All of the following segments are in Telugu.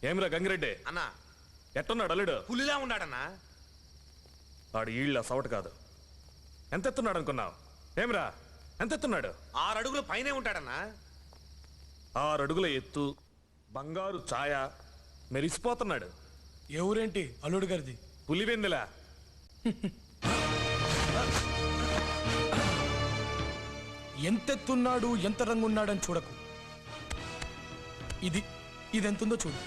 ఏమిరా గంగిరెడ్డి అన్నా ఎట్టున్నాడు అల్లుడు? పులిలా ఉన్నాడన్నా. ఆడు ఈళ్ళ సవట కాదు. ఎంత ఎత్తున్నాడు అనుకున్నావు? ఏమిరా ఎంత ఎత్తున్నాడు? 6 అడుగుల పైనే ఉంటాడన్నా. 6 అడుగుల ఎత్తు, బంగారు ఛాయ, మెరిసిపోతున్నాడు. ఎవరేంటి అల్లుడు గారిది? పులివెందులా. ఎంతెత్తున్నాడు ఎంత రంగున్నాడని చూడకు, ఇదెంతుందో చూడు.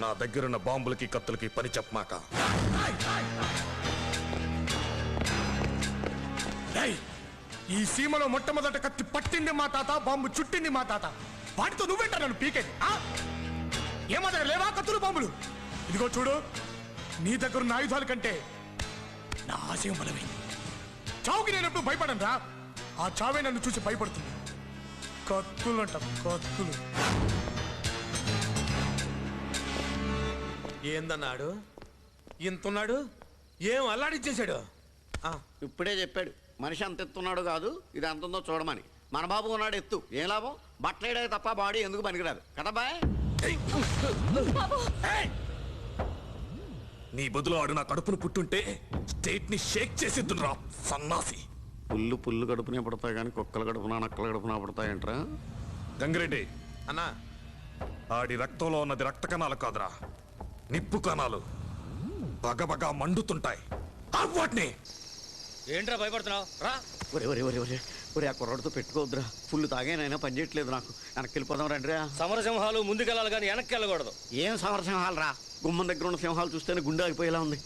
నా దగ్గరున్న బాంబులకి కత్తులకి పని చెప్పమాక. ఈ సీమలో మొట్టమొదట కత్తి పట్టింది మా తాత, బాంబు చుట్టింది మా తాత. వాటితో నువ్వేంటా నన్ను పీకేది? ఏమో దగ్గర లేవా కత్తులు బాంబులు? ఇదిగో చూడు, నీ దగ్గరున్న ఆయుధాల కంటే నా ఆశయం బలమైంది. చావుకి నేనెప్పుడు భయపడను రా, ఆ చావే నన్ను చూసి భయపడుతుంది. కత్తులు అంట, కత్తులు. ఏందన్నాడు? ఇంతున్నాడు, ఏం అల్లాడిచ్చేశాడు? ఇప్పుడే చెప్పాడు మనిషి అంత ఎత్తున్నాడు కాదు, ఇది ఎంత ఉందో చూడమని. మన బాబు ఉన్నాడు ఎత్తు, ఏం లాభం? బట్టలేడే తప్ప బాడీ ఎందుకు పనికిరాదు కదా బాయ్. నీ బదులు ఆడు నా కడుపును పుట్టుంటే స్టేట్ ని షేక్ చేసిద్దురా సన్నాసి. పుల్లు కడుపునే పడతాయి కానీ కుక్కల కడుపునా నక్కల కడుపునా పడతాయంట్రా. గంగిరెడ్డి అన్నా, ఆడి రక్తంలో ఉన్నది రక్త కణాలు కాదురా, నిప్పు కణాలు. బగబగా మండుతుంటాయి. వాటిని ఏంట్రా భయపడుతున్నావు? రా. ఒరే ఒరే ఒరే ఒరే ఒరే, ఆ కుర్రాడితో పెట్టుకోవద్దురా. ఫుల్ తాగేనైనా పని చేయట్లేదు నాకు. వెనక్కి వెళ్ళిపోదాం రండిరా. సమరసింహాలు ముందుకెళ్ళాలి కానీ వెనక్కి వెళ్ళకూడదు. ఏం సమరసింహాలు రా, గుమ్మం దగ్గర ఉన్న సింహాలు చూస్తేనే గుండె ఆగిపోయేలా ఉంది.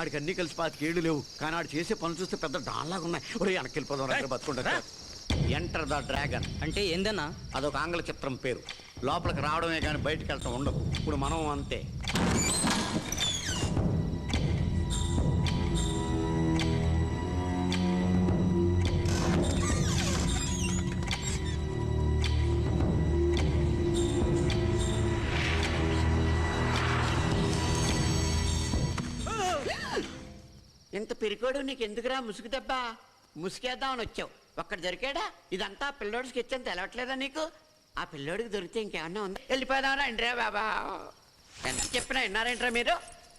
ఆడికి అన్ని కలిసి 25 ఏళ్ళు లేవు, కానీ ఆడు చేసే పనులు చూస్తే పెద్ద డాన్లాగా ఉన్నాయి. ఒరే వెనక్కి వెళ్ళిపోదాం రండి, బతుకుంటా. ఎంటర్ ద డ్రాగన్ అంటే ఏందన్నా? అదొక ఆంగ్ల చిత్రం పేరు. లోపలికి రావడమే కానీ బయటికి వెళ్ళటం ఉండదు. ఇప్పుడు మనం అంతే. ఇంత పెరికోడు నీకు ఎందుకురా ముసుగు దెబ్బ? ముసుగేద్దామని వచ్చావు, ఒక్కడు దొరికాడా? ఇదంతా పిల్లోడు స్కెచ్ అని తెలవట్లేదా నీకు? ఆ పిల్లోడికి దొరికితే ఇంకేమన్నా ఉంది? వెళ్ళిపోదామరా అండిరా బాబా. ఎంత చెప్పినా విన్నారేంట్రా మీరు?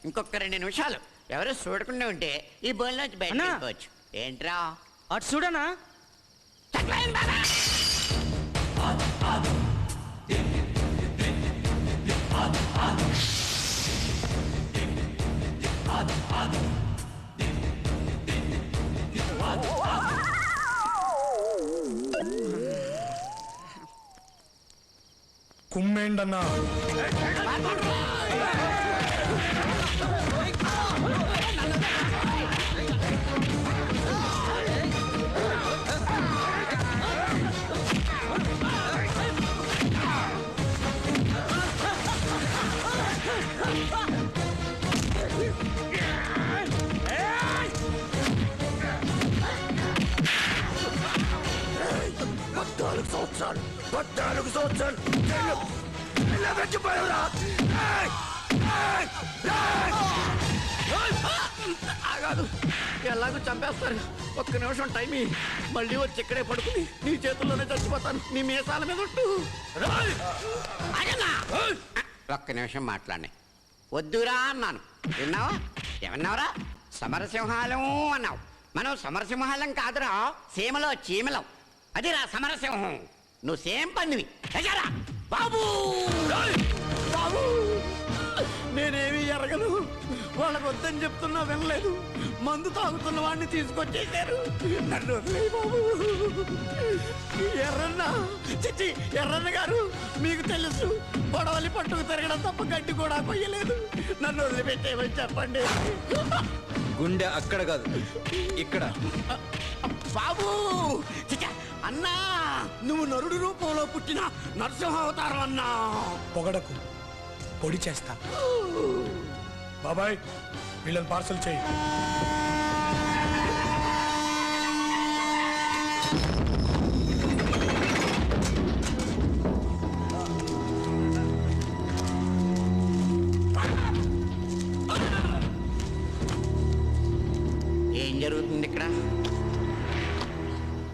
ఇంకొక 2 నిమిషాలు ఎవరు చూడకుండా ఉంటే ఈ బోల్లోంచి బయట వెళ్ళిపోవచ్చు. ఏంట్రా అటు చూడనా? కుమ్మేండన్నా. ఆగాదు, ఎలాగో చంపేస్తారు. ఒక్క నిమిషం టైం మళ్ళీ వచ్చి ఇక్కడే పడుకుని నీ చేతుల్లోనే చచ్చిపోతాను. నీ మీసాల మీద ఉంటూ. ఒక్క నిమిషం మాట్లాడి వద్దురా అన్నాను, విన్నావా? ఏమన్నావురా? సమరసింహాలం అన్నావు. మనం సమరసింహాలం కాదురా, సీమలో చీమలం. అదిరా సమరసింహం. నువ్వు సేమ్ పందివి. బాబు బాబు, నేనేమి ఎరగను. వాళ్ళకు వద్దని చెప్తున్నా వినలేదు. మందు తాగుతున్న వాడిని తీసుకొచ్చేసారు. నన్ను వదిలేయి బాబు. ఎర్రన్న, చిచ్చి ఎర్రన్న గారు, మీకు తెలుసు గొడవలి పట్టుకు తిరగడం తప్ప గడ్డి కూడా కొయ్యలేదు. నన్ను వదిలిపెట్టేమని చెప్పండి. గుండె అక్కడ కాదు, ఇక్కడ. బాబు అన్నా, నువ్వు నరుడి రూపంలో పుట్టిన నరసింహ అవతారం అన్నా. పొగడకు, పొడి చేస్తా. బాబాయ్, వీళ్ళని పార్సల్ చేయి.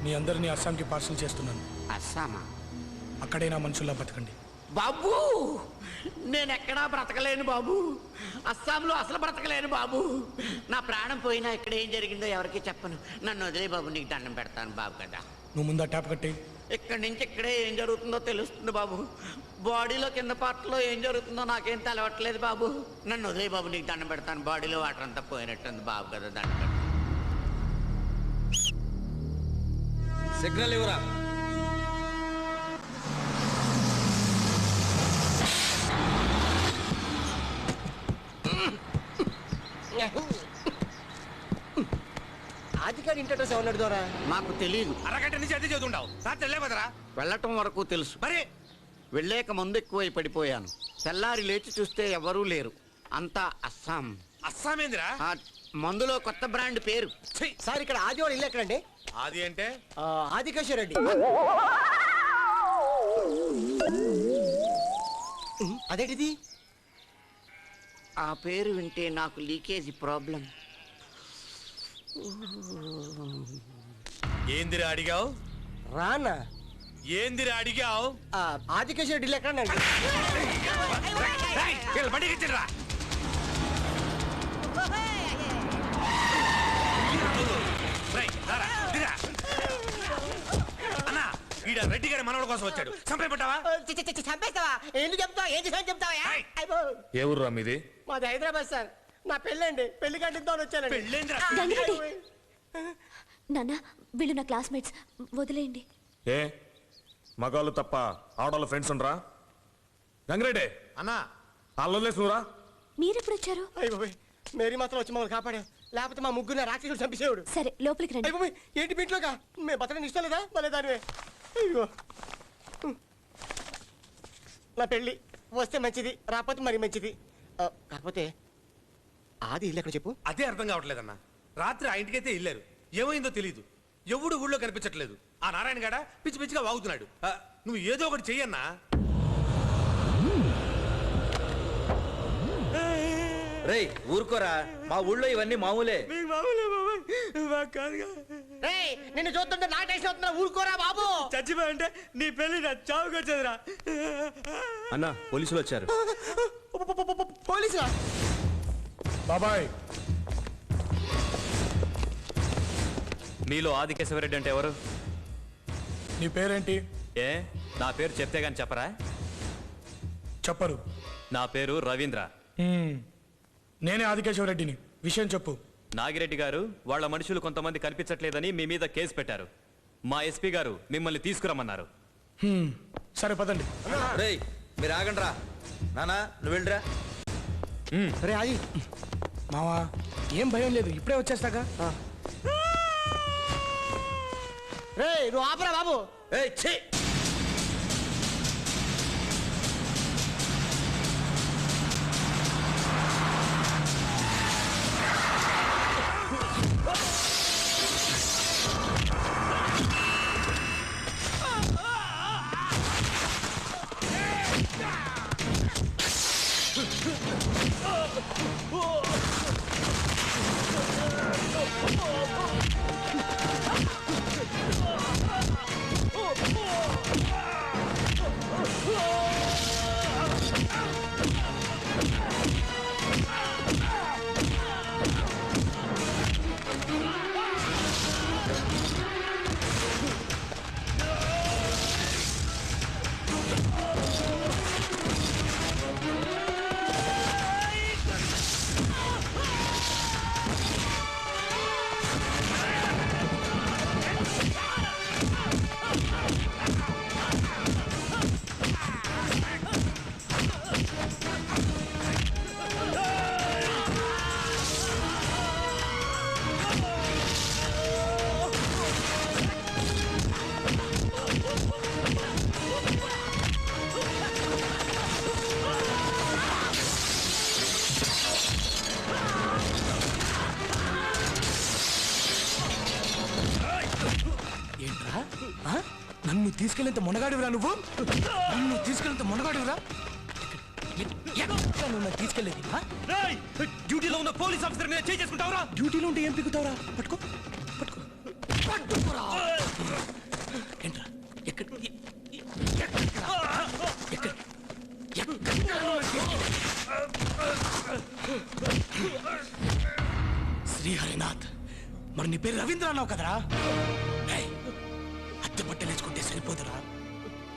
మీ అందరినీ అస్సాంకి పార్సల్ చేస్తున్నాను. అస్సామా? అక్కడైనా మనుషుల్లా బతకండి. బాబు నేను ఎక్కడా బ్రతకలేను బాబు. అస్సాంలో అసలు బ్రతకలేను బాబు. నా ప్రాణం పోయినా ఇక్కడ ఏం జరిగిందో ఎవరికి చెప్పను. నన్ను వదిలే బాబు, నీకు దండం పెడతాను బాబు కదా. నువ్వు ముందా ట్యాప్ కట్టి. ఇక్కడి నుంచి ఇక్కడే ఏం జరుగుతుందో తెలుస్తుంది బాబు. బాడీలో కింద పార్ట్లో ఏం జరుగుతుందో నాకేం తెలవట్లేదు బాబు. నన్ను వదిలే బాబు, నీకు దండం పెడతాను. బాడీలో వాటర్ అంతా పోయినట్టుంది బాబు కదా, దండం పెడతాను. సిగ్నల్ ఇవ్వరా. ఆదికారి ఇంటి అడ్రస్ ఎవరు ద్వారా నాకు తెలియదు. అరగంట నుంచి అదే చదువుండవు. రాత్రి వెళ్ళేవదరా? వెళ్ళటం వరకు తెలుసు. మరి వెళ్ళాక ముందు ఎక్కువై పడిపోయాను. తెల్లారి లేచి చూస్తే ఎవరూ లేరు. అంతా అస్సాం. అస్సామేందిరా? ఆ మందులో కొత్త బ్రాండ్ పేరు. సార్ ఇక్కడ ఆదివారం ఇల్లు ఎక్కడండి? అది అంటే ఆదికేశ్వర రెడ్డి. అదేంటిది? ఆ పేరు వింటే నాకు లీకేజీ ప్రాబ్లం. ఏందిరా అడిగావు? రానా? ఏందిరా అడిగావు? ఆదికేశ్వర రెడ్డి ఇల్లు ఎక్కడండి? బండికి ఇచ్చిండ్రా. అన్నా ఈడ రెడ్డి గారి మనవడ కోసం వచ్చాడు. చంపేపట్టావా? చంపేస్తావా? ఎందుకు చెప్తావా? ఏం చేసావు చెప్తావా? ఏ ఊర్రా మీది? మాది హైదరాబాద్ సార్. నా పెళ్ళండి. పెళ్లి కట్టిద్దాం వచ్చానండి. పెళ్ళేందిరా? గంగిరెడ్డి నాన్న, వీళ్ళు నా క్లాస్మేట్స్, వదిలేయండి. ఏ మగాళ్ళు తప్ప ఆడవాళ్ళ ఫ్రెండ్స్ ఉండరా? గంగిరెడ్డి అన్నా అల్లలేసురా. మీరెప్పుడు వచ్చారు? అయిపోయి మేరీ మాత్రం వచ్చి మమ్మల్ని కాపాడావు. లేకపోతే మా ముగ్గురు రాక్షసుడు చంపేసేవాడు. సరే లోపలికి రండి. అయిపోయి ఏంటి ఇంట్లోగా? మేము బతకడం ఇష్టం లేదా? మళ్ళీ దానివే. అయ్యో నా పెళ్ళి వస్తే మంచిది, రాకపోతే మరి మంచిది. కాకపోతే ఆది ఇల్లు ఎక్కడ చెప్పు? అదే అర్థం కావట్లేదన్నా. రాత్రి ఆ ఇంటికైతే వెళ్ళారు. ఏమైందో తెలీదు. ఎవడు ఊళ్ళో కనిపించట్లేదు. ఆ నారాయణ గాడ పిచ్చి పిచ్చిగా వాగుతున్నాడు. నువ్వు ఏదో ఒకటి చెయ్యన్నా. రేయ్ ఊరుకోరా, మా ఊళ్ళో ఇవన్నీ మామూలే. నిన్ను చూస్తుంటే నా టెన్షన్ అవుతున్నా. ఊరుకోరా బాబు. చచ్చిపోయింటే నీ పెళ్లి నా చావుకి వచ్చేదిరా. అన్న పోలీసులు వచ్చారు. పోలీసులా? బాబాయ్ మీలో ఆదికేశవరెడ్డి అంటే ఎవరు? నీ పేరేంటి? ఏ నా పేరు చెప్తే గాని చెప్పరా? చెప్పరు. నా పేరు రవీంద్ర. నేనే ఆదికేశవరెడ్డిని. విషయం చెప్పు. నాగిరెడ్డి గారు వాళ్ళ మనుషులు కొంతమంది కనిపించట్లేదని మీ మీద కేసు పెట్టారు. మా ఎస్పీ గారు మిమ్మల్ని తీసుకురమ్మన్నారు. సరే పదండి. రేయ్ మీరు ఆగండి రా. నానా నువ్వు వెళ్ళరా. రే ఆది. మావా ఏం భయం లేదు, ఇప్పుడే వచ్చేస్తాగా. రే నువ్వు ఆపరా బాబు. ఏయ్ ఛీ. నన్ను తీసుకెళ్ళేంత మునగాడివిరా నువ్వు. నన్ను తీసుకెళ్ళేంత మునగాడివిరా. నువ్వు తీసుకెళ్ళేది డ్యూటీలో ఉన్న పోలీస్ ఆఫీసర్ మీద చేసుకుంటావురా. డ్యూటీలో ఉంటే ఏం పిగుతావురా? పట్టుకో పట్టుకో పట్టుకోరా. శ్రీహరినాథ్, మరి నీ పేరు రవీంద్ర అన్నావు కదరా? ఏయ్, అద్దె బట్టలు వేసుకుంటే సరిపోదురా.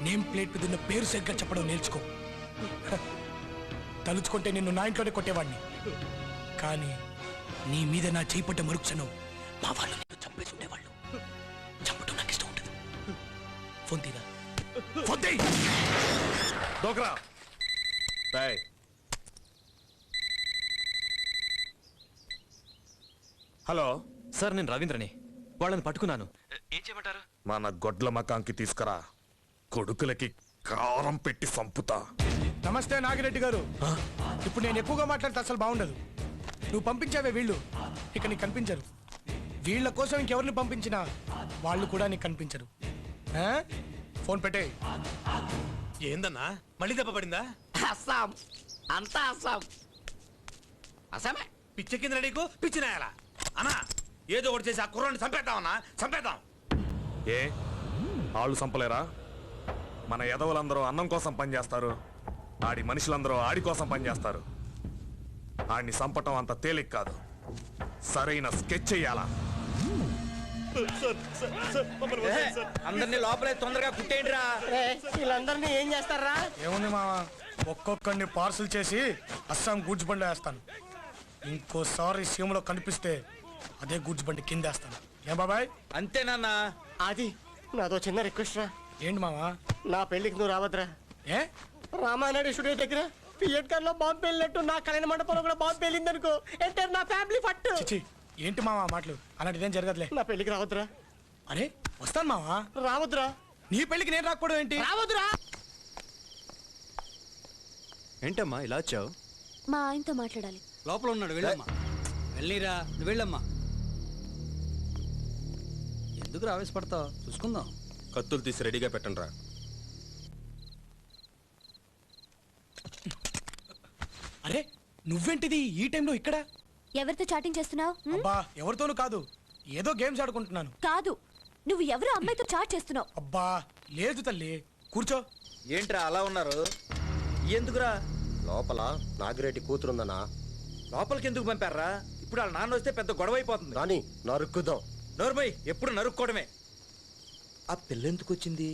నేమ్ ప్లేట్ మీద ఉన్న పేరు సరిగ్గా చెప్పడం నేర్చుకో. హ, తలుచుకుంటే నిన్ను నా ఇంట్లోనే కొట్టేవాడిని, కానీ నీ మీద నా చేపట్ట మరుక్షణం మా వాళ్ళు నిన్ను చంపేసి ఉండేవాళ్ళు. చంపటం నాకు ఇష్టం ఉండదు. ఫోన్ తీరా, ఫోన్ తీ. డోక్రా రేయ్. హలో సార్ నేను రవీంద్రని, వాళ్ళని పట్టుకున్నాను. ఏం చేయమంటారు? మన గొడ్ల మకాంకి తీసుకురా, కొడుకులకి కారం పెట్టి సంపుతా. నమస్తే నాగిరెడ్డి గారు. ఇప్పుడు నేను ఎక్కువగా మాట్లాడితే అసలు బాగుండదు. నువ్వు పంపించావే వీళ్ళు ఇక నీకు కనిపించరు. వీళ్ళ కోసం ఇంకెవరిని పంపించినా వాళ్ళు కూడా నీకు కనిపించరు. ఆ? ఫోన్ పెట్టే. ఏందన్నా మళ్ళీ దెబ్బ పడిందా? అస్సాం, అంతా అస్సాం. అస్సామే. పిచ్చ కింద నీకు పిచ్చినాయాలా? అన్నా ఏదో ఒకటి చేసి ఆ కుర్రాన్ని చంపేద్దామన్నా, చంపేద్దాం. ఏ ఆళ్ళు సంపలేరా? మన ఎదవలందరూ అన్నం కోసం పనిచేస్తారు, ఆడి మనుషులందరూ ఆడి కోసం పనిచేస్తారు. ఆడిని సంపటం అంత తేలిక కాదు, సరైన స్కెచ్ చెయ్యాలా. అందరినీ లోపలే తొందరగా కుట్టేయండిరా. వీళ్ళందరినీ ఏం చేస్తారా? ఏముంది మావా, ఒక్కొక్కరిని పార్సల్ చేసి అస్సాం గూడ్స్ బండి వేస్తాను. ఇంకోసారి సీమలో కనిపిస్తే అదే గూడ్స్ బండి కింద వేస్తాను. ఏం బాబాయ్? అంతేనన్నా. అది నాదో చిన్న రిక్వెస్ట్ రా. ఏంటి మావా? నా పెళ్లికి నువ్వు రావద్దురా. ఏ రామానాయుడు స్టూడియో దగ్గర థియేటర్ లో బాంబు పేలినట్టు నా కళ్యాణ మండపంలో కూడా బాంబు పేలింది అనుకో, ఎంటర్ నా ఫ్యామిలీ ఫట్టు. చిచి, ఏంటి మావా మాటలు? అలాంటిదేం జరగదులే. నా పెళ్లికి రావద్దురా. అరే వస్తాను మావా. రావద్దురా. నీ పెళ్లికి నేను రాకపోవడం ఏంటి? రావద్దురా. ఏంటమ్మా ఇలా వచ్చావు? మా ఆయనతో మాట్లాడాలి. లోపల ఉన్నాడు, వెళ్ళమ్మా. వెళ్ళిరా, నువ్వు వెళ్ళమ్మా. ఎందుకు ఆవేశపడతావు? చూసుకుందాం. కత్తులు తీసి రెడీగా పెట్టండి రా. అరే నువ్వేంటిది ఈ టైంలో ఇక్కడ? ఎవరితో చాటింగ్ చేస్తున్నావు? అబ్బా ఎవరితోనూ కాదు, ఏదో గేమ్స్ ఆడుకుంటున్నాను. కాదు, నువ్వు ఎవరో అమ్మాయితో చాట్ చేస్తున్నావు. అబ్బా లేదు తల్లి, కూర్చో. ఏంట్రా అలా ఉన్నారు? ఎందుకురా? లోపల నాగిరెడ్డి కూతురుందనా? లోపలికి ఎందుకు పంపారా? ఇప్పుడు వాళ్ళ నాన్న వస్తే పెద్ద గొడవ అయిపోతుంది. రాని నరుక్కుదాం. నోర్మయ్, ఎప్పుడు నరుక్కోవడమే. ఆ పిల్ల ఎందుకు వచ్చింది?